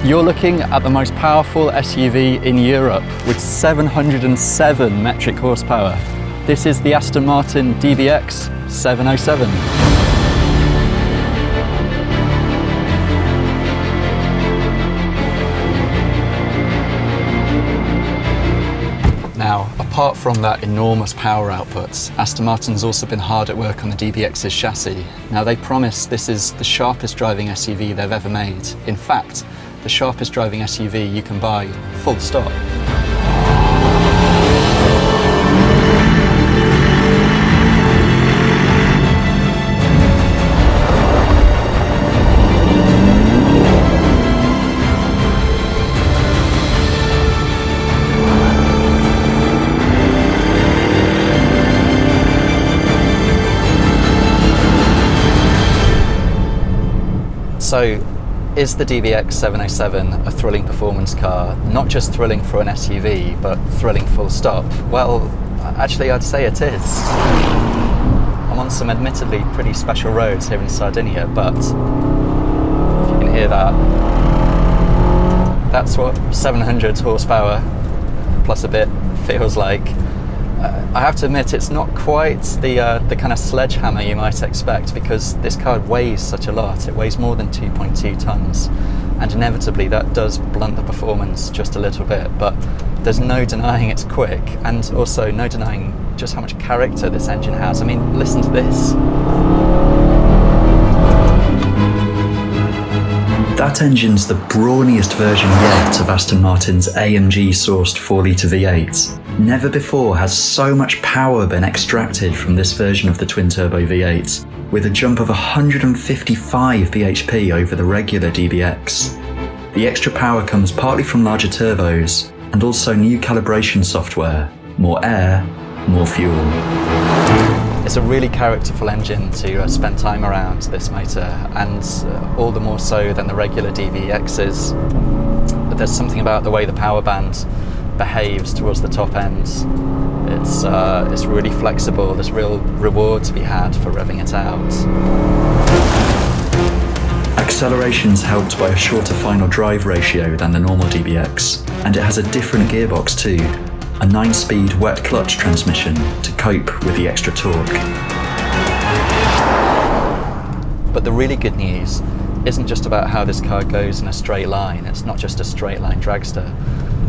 You're looking at the most powerful SUV in Europe with 707 metric horsepower. This is the Aston Martin DBX 707. Now, apart from that enormous power output, Aston Martin's also been hard at work on the DBX's chassis. Now, they promise this is the sharpest driving SUV they've ever made. In fact, the sharpest driving SUV you can buy, full stop. So, is the DBX 707 a thrilling performance car? Not just thrilling for an SUV, but thrilling full stop? Well, actually I'd say it is. I'm on some admittedly pretty special roads here in Sardinia, but if you can hear that, that's what 700 horsepower plus a bit feels like. I have to admit, it's not quite the kind of sledgehammer you might expect, because this car weighs such a lot. It weighs more than 2.2 tons, and inevitably that does blunt the performance just a little bit, but there's no denying it's quick, and also no denying just how much character this engine has. I mean, listen to this. That engine's the brawniest version yet of Aston Martin's AMG-sourced 4-litre V8. Never before has so much power been extracted from this version of the twin-turbo V8, with a jump of 155 bhp over the regular DBX. The extra power comes partly from larger turbos, and also new calibration software. More air, more fuel. It's a really characterful engine to spend time around, this motor, and all the more so than the regular DBXs. But there's something about the way the power band behaves towards the top end. It's really flexible. There's real reward to be had for revving it out. Acceleration's helped by a shorter final drive ratio than the normal DBX, and it has a different gearbox too. A 9-speed wet clutch transmission to cope with the extra torque. But the really good news isn't just about how this car goes in a straight line. It's not just a straight line dragster.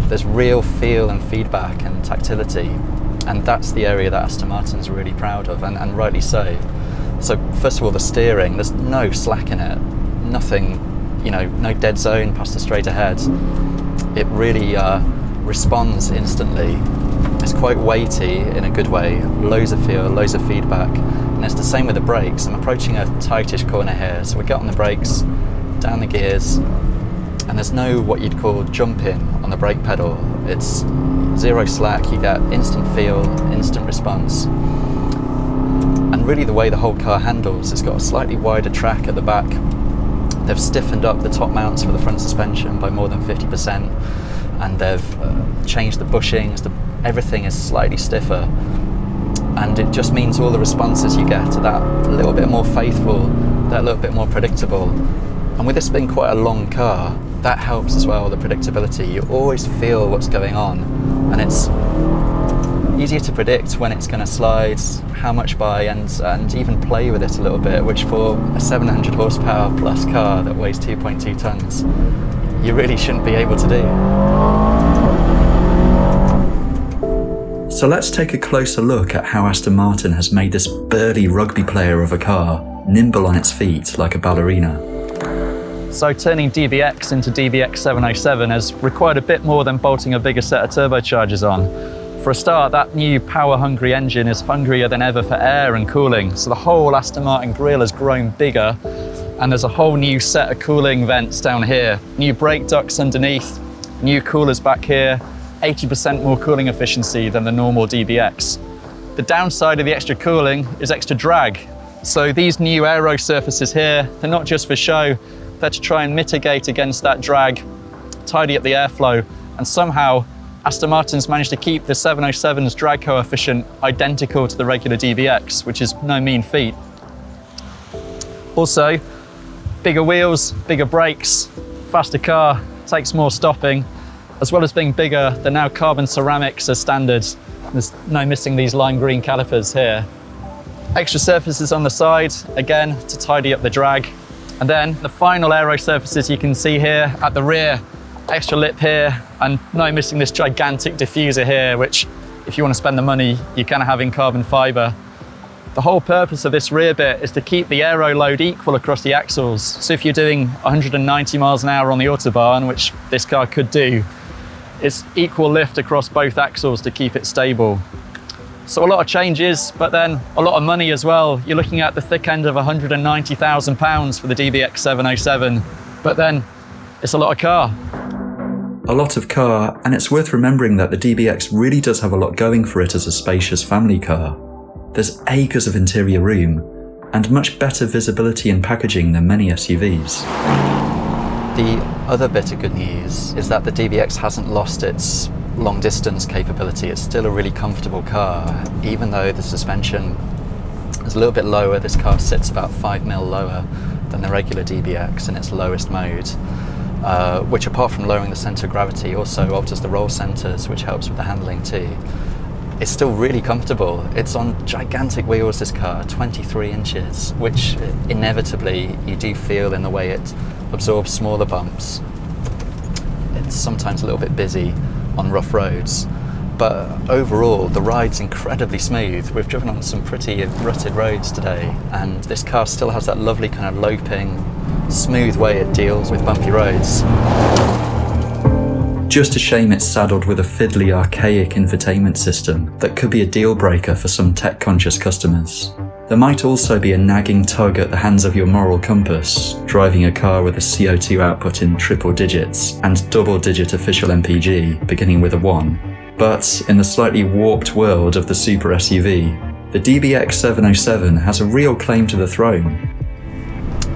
There's real feel and feedback and tactility, and that's the area that Aston Martin's really proud of, and rightly so. So first of all, the steering, there's no slack in it. Nothing, no dead zone past the straight ahead. It really responds instantly. It's quite weighty in a good way, loads of feel, loads of feedback, and it's the same with the brakes. I'm approaching a tightish corner here, so we get on the brakes, down the gears, and there's no what you'd call jump in on the brake pedal. It's zero slack, you get instant feel, instant response. And really the way the whole car handles, it's got a slightly wider track at the back. They've stiffened up the top mounts for the front suspension by more than 50%. And they've changed the bushings, everything is slightly stiffer, and it just means all the responses you get are that little bit more faithful, that little bit more predictable. And with this being quite a long car, that helps as well, the predictability. You always feel what's going on, and it's easier to predict when it's going to slide, how much by, and even play with it a little bit, which for a 700 horsepower plus car that weighs 2.2 tons, you really shouldn't be able to do. So let's take a closer look at how Aston Martin has made this burly rugby player of a car nimble on its feet like a ballerina. So turning DBX into DBX 707 has required a bit more than bolting a bigger set of turbochargers on. For a start, that new power-hungry engine is hungrier than ever for air and cooling, so the whole Aston Martin grille has grown bigger, and there's a whole new set of cooling vents down here, new brake ducts underneath, new coolers back here, 80% more cooling efficiency than the normal DBX. The downside of the extra cooling is extra drag. So these new aero surfaces here, they're not just for show, they're to try and mitigate against that drag, tidy up the airflow, and somehow Aston Martin's managed to keep the 707's drag coefficient identical to the regular DBX, which is no mean feat. Also, bigger wheels, bigger brakes, faster car, takes more stopping. As well as being bigger, they're now carbon ceramics as standard. There's no missing these lime green calipers here. Extra surfaces on the side, again, to tidy up the drag. And then the final aero surfaces you can see here at the rear, extra lip here, and no missing this gigantic diffuser here, which if you want to spend the money, you can have in carbon fiber. The whole purpose of this rear bit is to keep the aero load equal across the axles. So if you're doing 190 miles an hour on the Autobahn, which this car could do, it's equal lift across both axles to keep it stable. So a lot of changes, but then a lot of money as well. You're looking at the thick end of £190,000 for the DBX 707, but then it's a lot of car. A lot of car, and it's worth remembering that the DBX really does have a lot going for it as a spacious family car. There's acres of interior room, and much better visibility and packaging than many SUVs. The other bit of good news is that the DBX hasn't lost its long distance capability. It's still a really comfortable car, even though the suspension is a little bit lower. This car sits about 5mm lower than the regular DBX in its lowest mode, which apart from lowering the centre of gravity also alters the roll centres, which helps with the handling too. It's still really comfortable. It's on gigantic wheels, this car, 23 inches, which inevitably you do feel in the way it absorbs smaller bumps. It's sometimes a little bit busy on rough roads, but overall the ride's incredibly smooth. We've driven on some pretty rutted roads today, and this car still has that lovely kind of loping, smooth way it deals with bumpy roads. Just a shame it's saddled with a fiddly, archaic infotainment system that could be a deal breaker for some tech-conscious customers. There might also be a nagging tug at the hands of your moral compass, driving a car with a CO2 output in triple digits and double-digit official MPG, beginning with a 1. But in the slightly warped world of the super SUV, the DBX 707 has a real claim to the throne.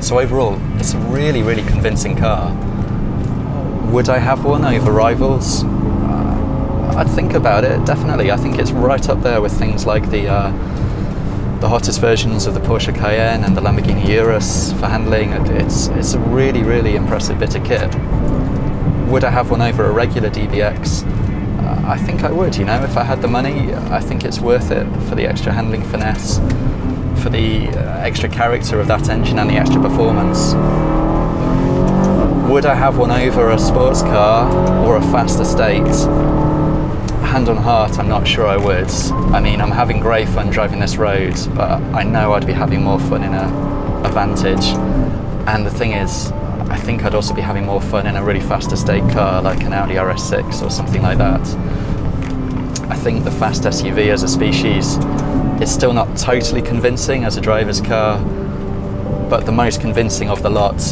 So overall, it's a really, really convincing car. Would I have one over rivals? I'd think about it, definitely. I think it's right up there with things like the hottest versions of the Porsche Cayenne and the Lamborghini Urus for handling. It's a really, really impressive bit of kit. Would I have one over a regular DBX? I think I would, you know, if I had the money. I think it's worth it for the extra handling finesse, for the extra character of that engine and the extra performance. Would I have one over a sports car or a fast estate? Hand on heart, I'm not sure I would. I mean, I'm having great fun driving this road, but I know I'd be having more fun in a Vantage. And the thing is, I think I'd also be having more fun in a really fast estate car like an Audi RS6 or something like that. I think the fast SUV as a species is still not totally convincing as a driver's car, but the most convincing of the lot.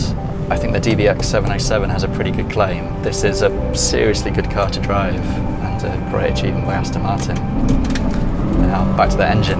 I think the DBX 707 has a pretty good claim. This is a seriously good car to drive and a great achievement by Aston Martin. Now back to the engine.